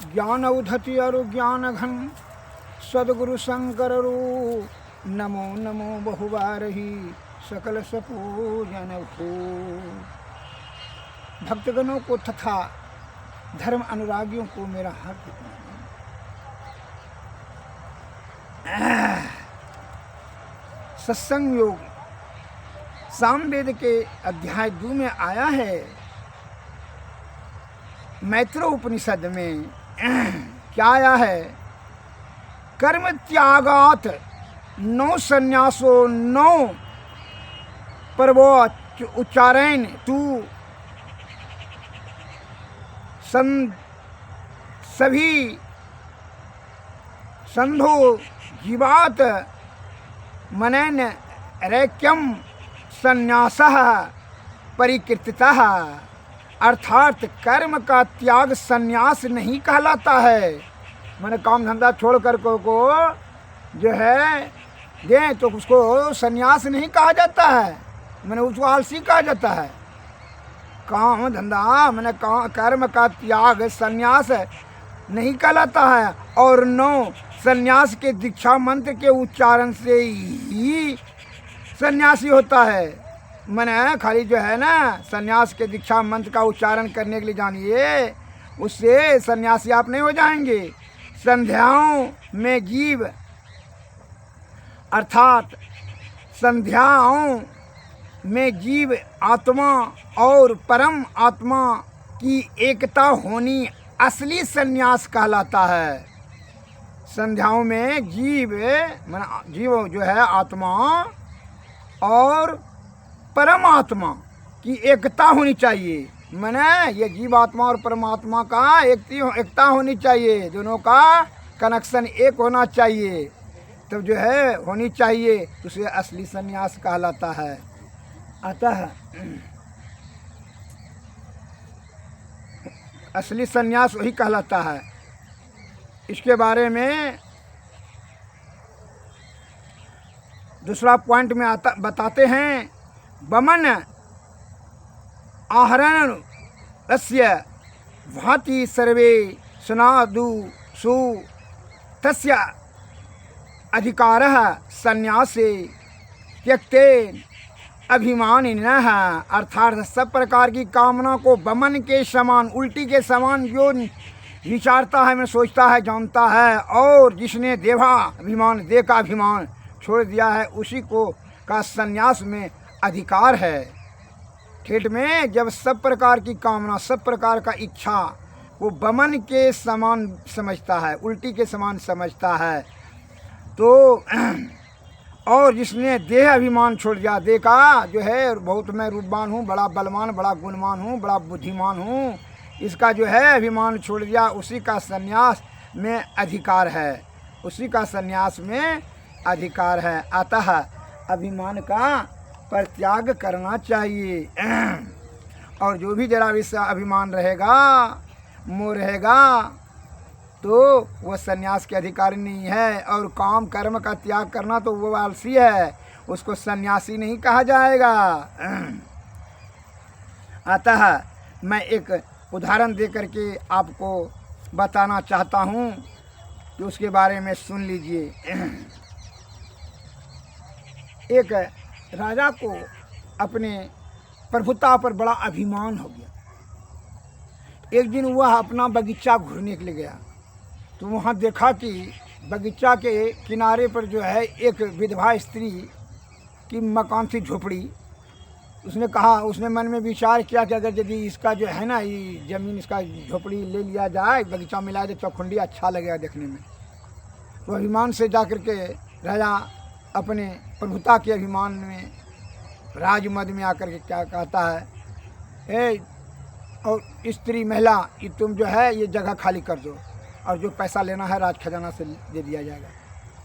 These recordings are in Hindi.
ज्ञान उधति अरु ज्ञान घन सदगुरु शंकर रू नमो नमो बहुबारही सकल सपूजन हो। भक्तगणों को तथा धर्म अनुरागियों को मेरा हार्दिक नमन। सत्संग योग सामवेद के अध्याय 2 में आया है। मैत्रेय उपनिषद में क्या आया है? कर्म त्यागात 9 संन्यासो 9 पर्वो उच्चारण तू सभी संधो जीवात मनन रैक्यम संन्यासः परिकीर्तितः। अर्थात कर्म का त्याग संन्यास नहीं कहलाता है। मैंने काम धंधा छोड़ कर को जो है दे तो उसको संन्यास नहीं कहा जाता है, मैंने उसको आलसी कहा जाता है। काम धंधा मैंने कर्म का त्याग संन्यास नहीं कहलाता है। और 9 संन्यास के दीक्षा मंत्र के उच्चारण से ही सन्यासी होता है। मैंने खाली जो है ना सन्यास के दीक्षा मंत्र का उच्चारण करने के लिए जानिए, उससे सन्यासी आप नहीं हो जाएंगे। संध्याओं में जीव अर्थात संध्याओं में जीव आत्मा और परम आत्मा की एकता होनी असली सन्यास कहलाता है। संध्याओं में जीव जो है आत्मा और परमात्मा की एकता होनी चाहिए। मैंने ये जीवात्मा और परमात्मा का एकता होनी चाहिए, दोनों का कनेक्शन एक होना चाहिए, तब जो है होनी चाहिए, तो उसे असली सन्यास कहलाता है। अतः असली सन्यास वही कहलाता है। इसके बारे में दूसरा पॉइंट में बताते हैं। बमन आहरण तस्य भाति सर्वे सुनादु सु तस्य अधिकारः संन्यासे त्यक्ते अभिमानिनः। अर्थात सब प्रकार की कामना को बमन के समान, उल्टी के समान जो विचारता है, मैं सोचता है, जानता है, और जिसने देहाभिमान, देह का अभिमान छोड़ दिया है, उसी को का संन्यास में अधिकार है। ठेठ में जब सब प्रकार की कामना, सब प्रकार का इच्छा वो बमन के समान समझता है, उल्टी के समान समझता है, तो और जिसने देह अभिमान छोड़ दिया, देह का जो है बहुत मैं रूपवान हूँ, बड़ा बलवान, बड़ा गुणवान हूँ, बड़ा बुद्धिमान हूँ, इसका जो है अभिमान छोड़ दिया, उसी का संन्यास में अधिकार है, उसी का संन्यास में अधिकार है। अतः अभिमान का परित्याग करना चाहिए। और जो भी जरा भी अभिमान रहेगा, मोह रहेगा, तो वह सन्यास के अधिकारी नहीं है। और काम कर्म का त्याग करना तो वो आलसी है, उसको सन्यासी नहीं कहा जाएगा। अतः मैं एक उदाहरण दे करके आपको बताना चाहता हूँ कि उसके बारे में सुन लीजिए। एक राजा को अपने प्रभुता पर बड़ा अभिमान हो गया। एक दिन वह अपना बगीचा घूरने के लिए गया, तो वहाँ देखा कि बगीचा के किनारे पर जो है एक विधवा स्त्री की मकान थी, झोपड़ी। उसने कहा, उसने मन में विचार किया कि अगर यदि इसका जो है ना ये ज़मीन, इसका झोपड़ी ले लिया जाए, बगीचा मिला जाए, चौखुंडी अच्छा लगेगा देखने में। तो अभिमान से जाकर के राजा अपने प्रभुता के अभिमान में राजमद में आकर के क्या कहता है, ए और स्त्री महिला, ये तुम जो है ये जगह खाली कर दो, और जो पैसा लेना है राज खजाना से दे दिया जाएगा।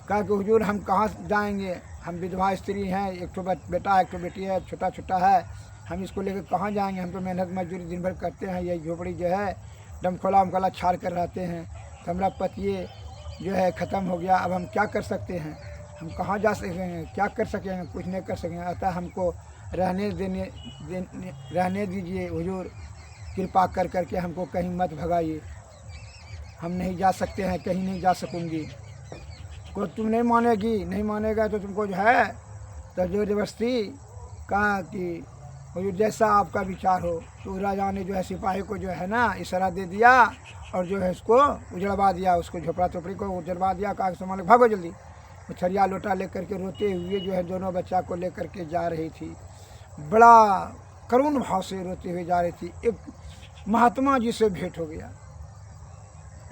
कहा कि हुजूर हम कहाँ जाएंगे, हम विधवा स्त्री हैं, एक तो बेटा है, एक तो बेटी है, छोटा छोटा है, हम इसको लेकर कहाँ जाएंगे, हम तो मेहनत मजदूरी दिन भर करते हैं, ये झोपड़ी जो है डमखोला उमखोला छाड़ कर रहते हैं, तो हमारा पति जो है ख़त्म हो गया, अब हम क्या कर सकते हैं, हम कहाँ जा सकेंगे, क्या कर सकेंगे, कुछ नहीं कर सकेंगे। अतः हमको रहने दीजिए हुजूर, कृपा कर करके हमको कहीं मत भगाइए। हम नहीं जा सकते हैं, कहीं नहीं जा सकूँगी। को तुम नहीं मानेगी, नहीं मानेगा तो तुमको जो है तो जोर जबरदस्ती कहा कि वो जैसा आपका विचार हो। तो राजा ने जो है सिपाही को जो है ना इशारा दे दिया और जो है उसको उजड़वा दिया, उसको झोपड़ा चोपड़ी को उजड़वा दिया। कहा कि मालिक भागो जल्दी। वो छरिया लोटा लेकर के रोते हुए जो है दोनों बच्चा को लेकर के जा रही थी, बड़ा करुण भाव से रोते हुए जा रही थी। एक महात्मा जी से भेंट हो गया।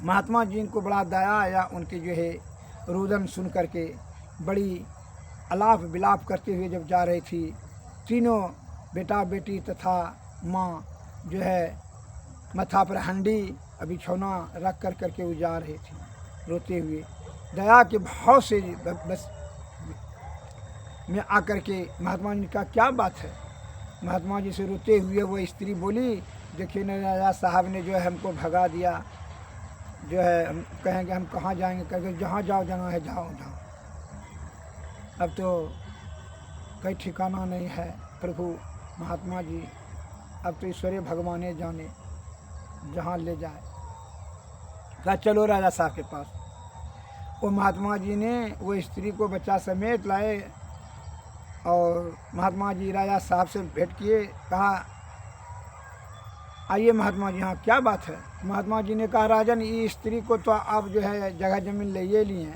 महात्मा जी को बड़ा दया आया, उनके जो है रुदन सुन करके बड़ी अलाप विलाप करते हुए जब जा रही थी, तीनों बेटा बेटी तथा माँ जो है मथा पर हंडी बिछौना रख कर करके वो जा रही थी रोते हुए। दया के भाव से बस में आकर के महात्मा जी का क्या बात है। महात्मा जी से रोते हुए वो स्त्री बोली, देखिए न राजा साहब ने जो है हमको भगा दिया, जो है हम कहेंगे हम कहाँ जाएंगे, कहेंगे जहाँ जाओ जाना है जाओ जाओ, अब तो कहीं ठिकाना नहीं है। प्रभु महात्मा जी अब तो ईश्वरीय भगवान जाने जहाँ ले जाए। कहा चलो राजा साहब के पास। वो महात्मा जी ने वो स्त्री को बच्चा समेत लाए और महात्मा जी राजा साहब से भेंट किए। कहा आइए महात्मा जी, हाँ क्या बात है। महात्मा जी ने कहा राजन ये स्त्री को तो आप जो है जगह जमीन ले लिए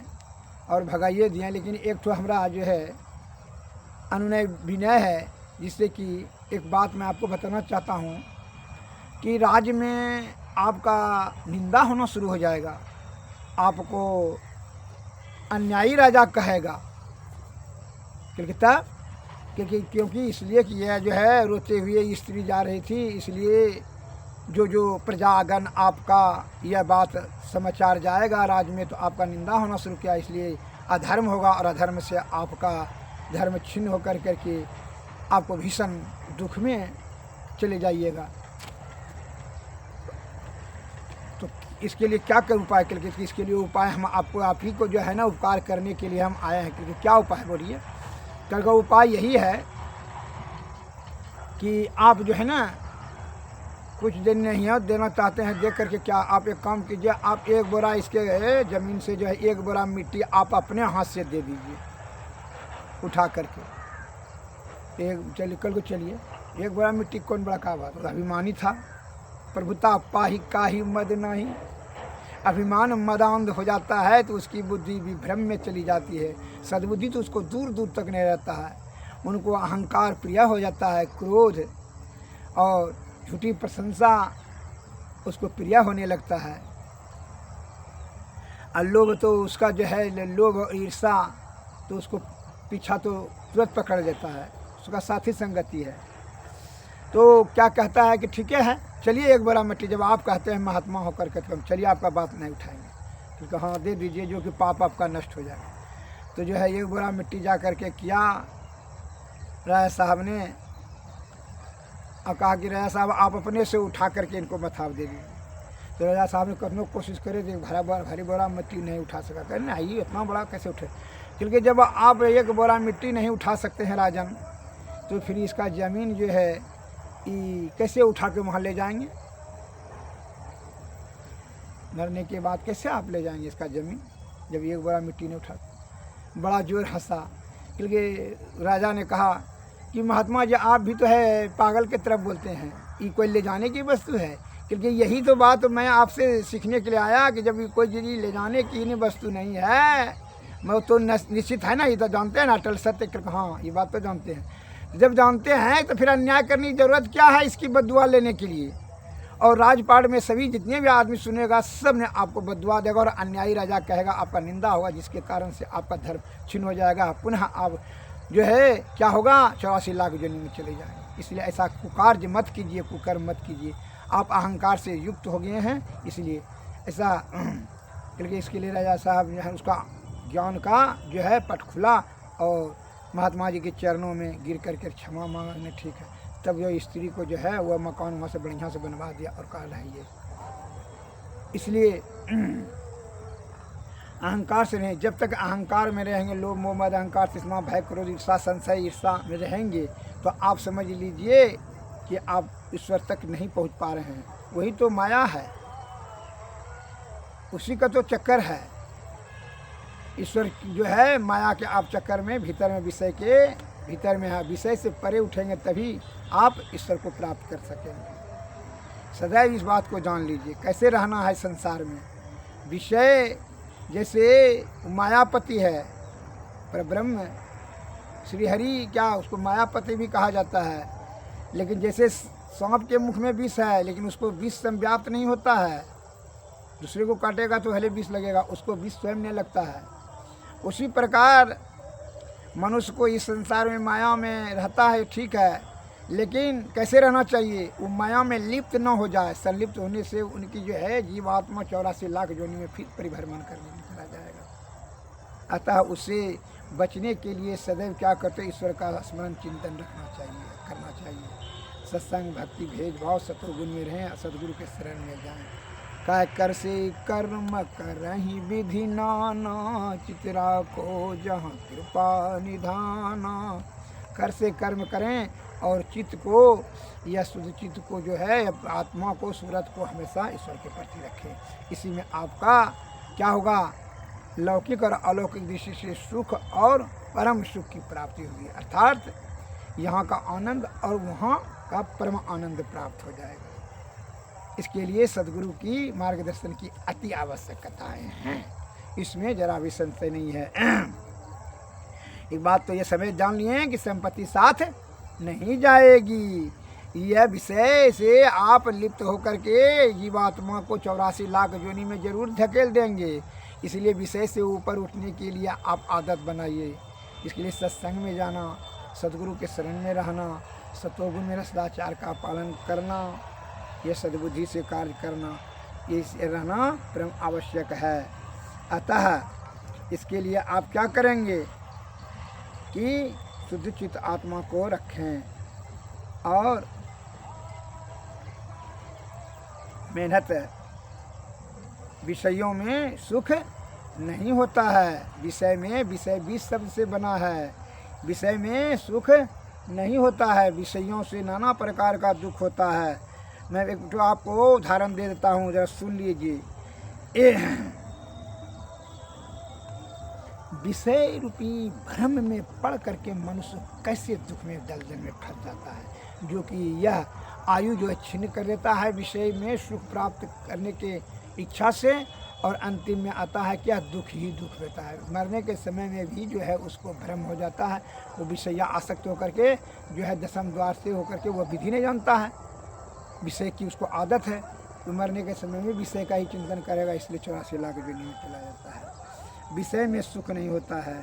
और भगाइए दिए, लेकिन एक तो हमारा जो है अनुनय विनय है, जिससे कि एक बात मैं आपको बताना चाहता हूँ कि राज्य में आपका निंदा होना शुरू हो जाएगा, आपको अन्यायी राजा कहेगा। क्योंकि इसलिए कि यह जो है रोते हुए स्त्री जा रही थी, इसलिए जो प्रजागण आपका यह बात समाचार जाएगा राज्य में तो आपका निंदा होना शुरू किया, इसलिए अधर्म होगा और अधर्म से आपका धर्म छिन्न होकर करके आपको भीषण दुख में चले जाइएगा। तो इसके लिए क्या कर उपाय करके, इसके लिए उपाय हम आपको आप ही को जो है ना उपकार करने के लिए हम आए हैं। क्योंकि क्या उपाय बोलिए। कल का उपाय यही है कि आप जो है ना कुछ दिन नहीं देना चाहते हैं, देख करके क्या आप एक काम कीजिए, आप एक बोरा इसके ज़मीन से जो है एक बोरा मिट्टी आप अपने हाथ से दे दीजिए उठा करके। चलिए कल को चलिए, एक बोरा मिट्टी कौन बड़ा का बात। अभिमानी था, प्रभुता पाही काहि मद नहीं। अभिमान मदांध हो जाता है तो उसकी बुद्धि भी भ्रम में चली जाती है, सद्बुद्धि तो उसको दूर दूर तक नहीं रहता है। उनको अहंकार प्रिय हो जाता है, क्रोध और झूठी प्रशंसा उसको प्रिय होने लगता है। और लोभ तो उसका जो है लोभ और ईर्षा तो उसको पीछा तो तुरंत पकड़ लेता है, उसका साथी संगति है। तो क्या कहता है कि ठीक है चलिए एक बोरा मिट्टी, जब आप कहते हैं महात्मा होकर के तो हम चलिए आपका बात नहीं उठाएंगे। क्योंकि हाँ दे दीजिए जो कि पाप आपका नष्ट हो जाएगा। तो जो है एक बोरा मिट्टी जा कर के किया राजा साहब ने, और कहा कि राजा साहब आप अपने से उठा करके इनको मथाव दे दीजिए। तो राजा साहब ने कतनों कोशिश करे तो भारी बोरा मिट्टी नहीं उठा सका। कह नहीं इतना बड़ा कैसे उठे। क्योंकि जब आप एक बोरा मिट्टी नहीं उठा सकते हैं राजन, तो फिर इसका ज़मीन जो है कैसे उठा के वहाँ ले जाएंगे। मरने के बाद कैसे आप ले जाएंगे इसका ज़मीन, जब एक बोरा मिट्टी नहीं उठा। बड़ा जोर हंसा। क्योंकि राजा ने कहा कि महात्मा जी आप भी तो है पागल के तरफ बोलते हैं, ये कोई ले जाने की वस्तु है। क्योंकि यही तो बात मैं आपसे सीखने के लिए आया कि जब ये कोई चीज़ ले जाने की नहीं वस्तु नहीं है, मैं तो निश्चित है ना, ये तो जानते हैं ना अटल सत्य। हाँ ये बात तो जानते हैं। जब जानते हैं तो फिर अन्याय करने की ज़रूरत क्या है इसकी बद्दुआ लेने के लिए। और राजपाट में सभी जितने भी आदमी सुनेगा सब ने आपको बद्दुआ देगा और अन्यायी राजा कहेगा, आपका निंदा होगा, जिसके कारण से आपका धर्म छिन्न हो जाएगा। पुनः आप जो है क्या होगा 84 लाख जन्म में चले जाएंगे। इसलिए ऐसा कुकार्य मत कीजिए, कुकर्म मत कीजिए। आप अहंकार से युक्त हो गए हैं, इसलिए ऐसा करके इसके लिए राजा साहब जो है उसका ज्ञान का जो है पट खुला और महात्मा जी के चरणों में गिर करके क्षमा मांगने ठीक है। तब जो स्त्री को जो है वह मकान वहाँ से बढ़िया से बनवा दिया और कहा रहिए। इसलिए अहंकार से नहीं, जब तक अहंकार में रहेंगे, लोभ मोह मद अहंकार तृष्णा भय क्रोध ईर्षा संशय ईर्षा में रहेंगे तो आप समझ लीजिए कि आप ईश्वर तक नहीं पहुँच पा रहे हैं। वही तो माया है। उसी का तो चक्कर है। ईश्वर जो है माया के आप चक्कर में भीतर में विषय के भीतर में है, विषय से परे उठेंगे तभी आप ईश्वर को प्राप्त कर सकेंगे। सदैव इस बात को जान लीजिए। कैसे रहना है संसार में। विषय जैसे मायापति है, पर ब्रह्म श्रीहरि क्या उसको मायापति भी कहा जाता है। लेकिन जैसे सांप के मुख में विष है, लेकिन उसको विष संव्याप्त नहीं होता है। दूसरे को काटेगा तो पहले विष लगेगा, उसको विष स्वयं नहीं लगता है। उसी प्रकार मनुष्य को इस संसार में माया में रहता है, ठीक है, लेकिन कैसे रहना चाहिए। वो माया में लिप्त न हो जाए। संलिप्त होने से उनकी जो है जीवात्मा 84 लाख योनि में फिर परिभ्रमण करने में चला जाएगा। अतः उससे बचने के लिए सदैव क्या करते, ईश्वर का स्मरण चिंतन रखना चाहिए, करना चाहिए। सत्संग भक्ति भेदभाव सतोगुण में रहें, सदगुरु के शरण में जाएं। काय कर से कर्म करहि विधि नाना, चितरा को जहाँ कृपा निधाना। कर से कर्म करें और चित्त को या शुद्ध चित्त को जो है आत्मा को सूरत को हमेशा ईश्वर के प्रति रखें। इसी में आपका क्या होगा, लौकिक और अलौकिक दृष्टि से सुख और परम सुख की प्राप्ति होगी। अर्थात यहाँ का आनंद और वहाँ का परम आनंद प्राप्त हो जाएगा। इसके लिए सदगुरु की मार्गदर्शन की अति आवश्यकताएं हैं, इसमें जरा भी संशय नहीं है। एक बात तो ये सभी जान लिए कि संपत्ति साथ नहीं जाएगी। यह विषय से आप लिप्त होकर के जीवात्मा को 84 लाख योनि में जरूर धकेल देंगे। इसलिए विषय से ऊपर उठने के लिए आप आदत बनाइए। इसके लिए सत्संग में जाना, सदगुरु के शरण में रहना, सतोगुण में सदाचार का पालन करना, यह सद्बुद्धि से कार्य करना, ये रहना परम आवश्यक है। अतः इसके लिए आप क्या करेंगे कि शुद्ध चित्त आत्मा को रखें और मेहनत। विषयों में सुख नहीं होता है। विषय में, विषय 20 शब्द से बना है। विषय में सुख नहीं होता है। विषयों से नाना प्रकार का दुख होता है। मैं एक तो आपको उदाहरण दे देता हूँ, जरा सुन लीजिए। विषय रूपी भ्रम में पड़ करके मनुष्य कैसे दुख में दलदल में फंस जाता है, जो कि यह आयु जो है छीन कर देता है विषय में सुख प्राप्त करने के इच्छा से, और अंतिम में आता है क्या, दुख ही दुख देता है। मरने के समय में भी जो है उसको भ्रम हो जाता है। वो विषय आसक्त होकर के जो है दशम द्वार से होकर के वो विधि नहीं जानता है, विषय की उसको आदत है, तो मरने के समय में विषय का ही चिंतन करेगा। इसलिए 84 लाख योनि में चला जाता है। विषय में सुख नहीं होता है।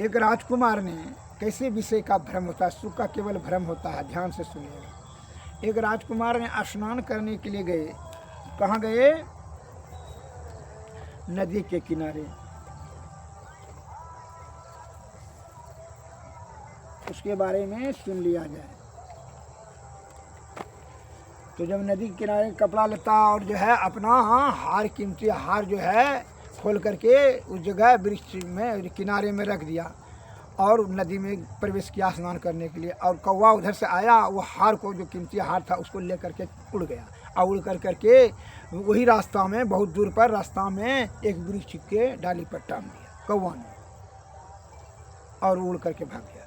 एक राजकुमार ने कैसे विषय का भ्रम होता है, सुख का केवल भ्रम होता है। ध्यान से सुनिएगा। एक राजकुमार ने स्नान करने के लिए गए। कहाँ गए? नदी के किनारे। उसके बारे में सुन लिया जाए। तो जब नदी के किनारे कपड़ा लेता और जो है अपना हार, कीमती हार जो है खोल करके उस जगह वृक्ष में किनारे में रख दिया और नदी में प्रवेश किया स्नान करने के लिए। और कौवा उधर से आया, वो हार को, जो कीमती हार था, उसको ले करके उड़ गया। और उड़ करके वही रास्ता में, बहुत दूर पर रास्ता में एक वृक्ष के डाली पर टांग दिया कौवा ने, और उड़ करके भाग गया।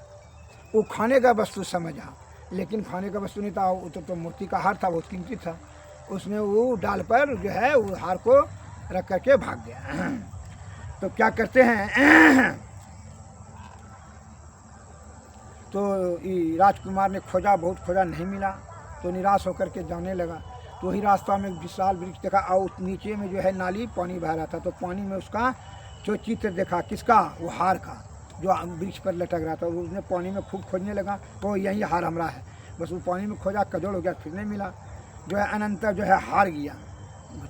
वो खाने का वस्तु समझा, लेकिन खाने का वस्तु नहीं था, वो तो मोती का हार था, बहुत कीमती था। उसने वो डाल पर जो है वो हार को रख करके भाग गया। तो क्या करते हैं, तो राजकुमार ने खोजा, बहुत खोजा, नहीं मिला। तो निराश होकर के जाने लगा। तो वही रास्ता में विशाल वृक्ष देखा और नीचे में जो है नाली पानी बह रहा था। तो पानी में उसका जो चित्र देखा, किसका, वो हार का, जो वृक्ष पर लटक रहा था। उसने पानी में खूब खोजने लगा, तो यही हार हमारा है। बस वो पानी में खोजा, कदोड़ हो गया, फिर नहीं मिला। जो है अनंतर जो है हार गया,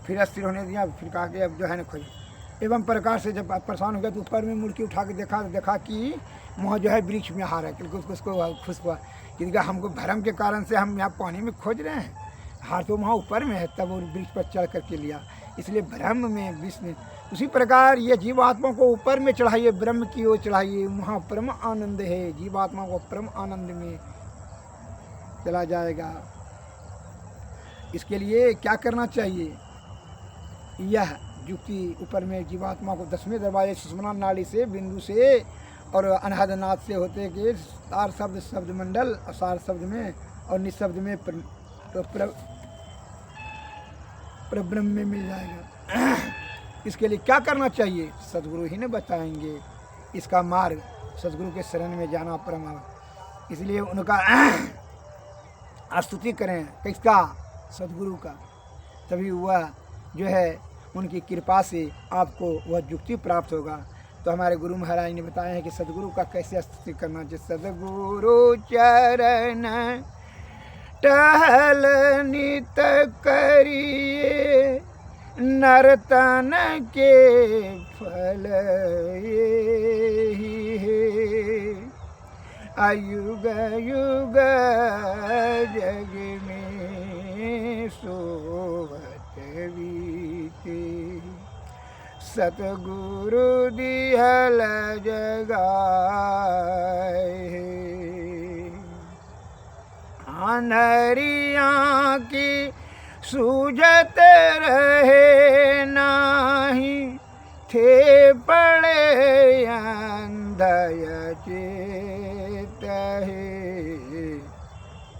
फिर अस्थिर होने दिया, फिर कहा कि अब जो है ना खोजे। एवं प्रकार से जब परेशान हो गया तो ऊपर में मुड़की उठा के देखा कि वहाँ जो है वृक्ष में हार है। क्योंकि उसको खुश हुआ कि हमको भ्रम के कारण से हम यहाँ पानी में खोज रहे हैं, हार तो वहाँ ऊपर में है। तब वो वृक्ष पर चढ़ करके लिया। इसलिए भ्रम में, विष में, उसी प्रकार ये जीवात्मा को ऊपर में चढ़ाइए, ब्रह्म की ओर चढ़ाइए, वहाँ परम आनंद है। जीवात्मा को परम आनंद में चला जाएगा। इसके लिए क्या करना चाहिए यह युक्ति ऊपर में जीवात्मा को 10वें दरवाजे सुषुम्ना नाड़ी से, बिंदु से और अनाहदनाद से होते कि सार शब्द शब्द मंडल और सार शब्द में और निशब्द में परब्रह्म में मिल जाएगा। इसके लिए क्या करना चाहिए सदगुरु ही ने बताएंगे। इसका मार्ग सदगुरु के शरण में जाना परम, इसलिए उनका स्तुति करें किसका, सदगुरु का, तभी वह जो है उनकी कृपा से आपको वह युक्ति प्राप्त होगा। तो हमारे गुरु महाराज ने बताया है कि सदगुरु का कैसे स्तुति करना चाहिए। सदगुरु चरण टहल नित करिए, नर्तन के फल यही है, अयुग युग जग में सोवत बीते, सतगुरु दिहल जगाए। अंधरियाँ की सूझत रहे नाही, थे पड़े अंधय चेत है,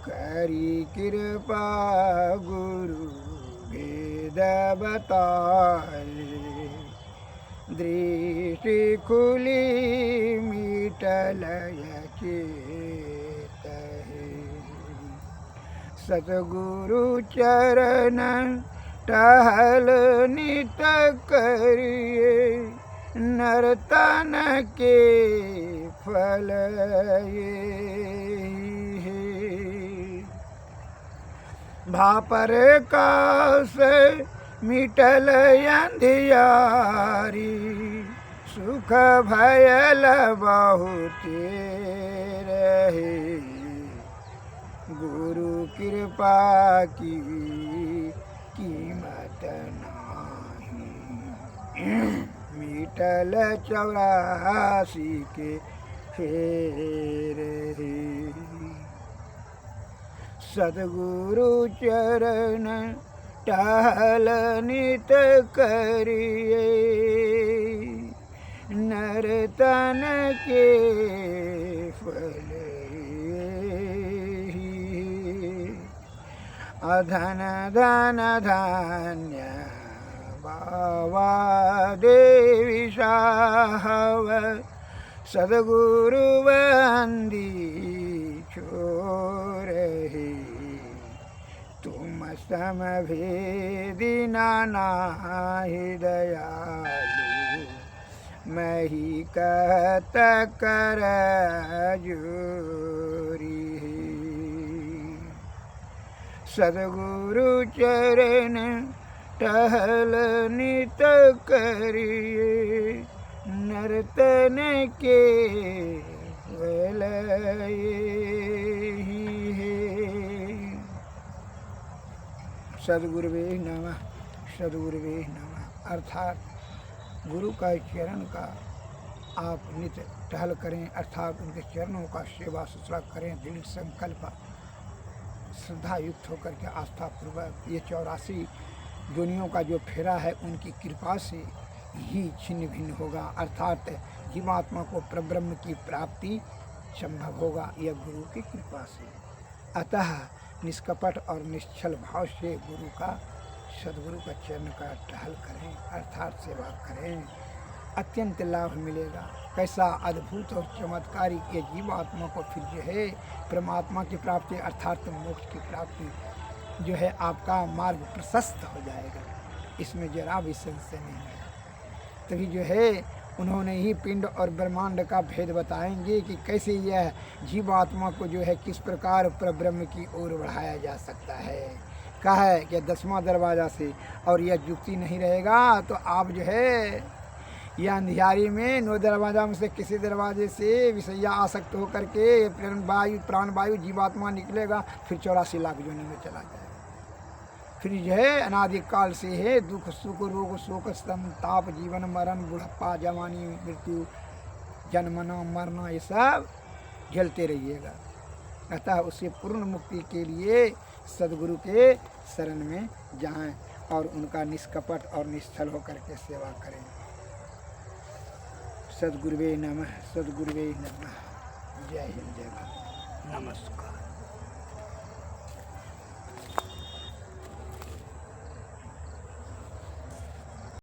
करी कृपा गुरु वेद बताए, दृष्टि खुली मिटल चेत है, सतगुरु चरण टहल नित करिए, नर्तन के फल यही है, भापर कास मिटल अंधियारी, सुख भयल बहुत रहे, गुरु कृपा की कीमत नाही, मिटल 84 के फेर रे, सदगुरु चरण टहल नित करिए, नर्तन के फल अधन धन धान्य बाबा देवी साहब, सदगुरु बंदी छोरहे, तुम समभेदी नाना दयालु, मैं ही कहत कर जोरी, सदगुरु चरण टहल नित करिए, नर्तन के फल यही है। सदगुरुवे नमः, सदगुरुवे नमः। अर्थात गुरु का चरण का आप नित्य टहल करें, अर्थात उनके चरणों का सेवा सुश्रा करें, दृढ़ संकल्प श्रद्धा युक्त होकर के आस्था पूर्वक। ये 84 दुनियों का जो फेरा है उनकी कृपा से ही छिन्न भिन्न होगा, अर्थात जीवात्मा को परब्रह्म की प्राप्ति संभव होगा, यह गुरु की कृपा से। अतः निष्कपट और निश्चल भाव से गुरु का, सदगुरु का चरण का टहल करें, अर्थात सेवा करें, अत्यंत लाभ मिलेगा। कैसा अद्भुत और चमत्कारी ये जीवात्मा को फिर जो है परमात्मा की प्राप्ति अर्थात मोक्ष की प्राप्ति जो है आपका मार्ग प्रशस्त हो जाएगा, इसमें जरा भी संशय नहीं है। तभी जो है उन्होंने ही पिंड और ब्रह्मांड का भेद बताएंगे कि कैसे यह जीवात्मा को जो है किस प्रकार परब्रह्म की ओर बढ़ाया जा सकता है। कहा है कि 10वां दरवाज़ा से, और यह युक्ति नहीं रहेगा तो आप जो है यह अंधियारी में 9 दरवाजा में से किसी दरवाजे से विषया आसक्त होकर के प्राणवायु जीवात्मा निकलेगा, फिर 84 लाख योनि में चला जाएगा। फिर जो है अनादिकाल से है दुख सुख रोग शोक संताप जीवन मरण बुढ़ापा जवानी मृत्यु जन्मना मरना ये सब झेलते रहिएगा। अतः उससे पूर्ण मुक्ति के लिए सदगुरु के शरण में जाएं और उनका निष्कपट और निश्चल होकर के सेवा करें। सद्गुरुवे नमः, सद्गुरुवे नमः। जय हिंद, जय भारत, नमस्कार।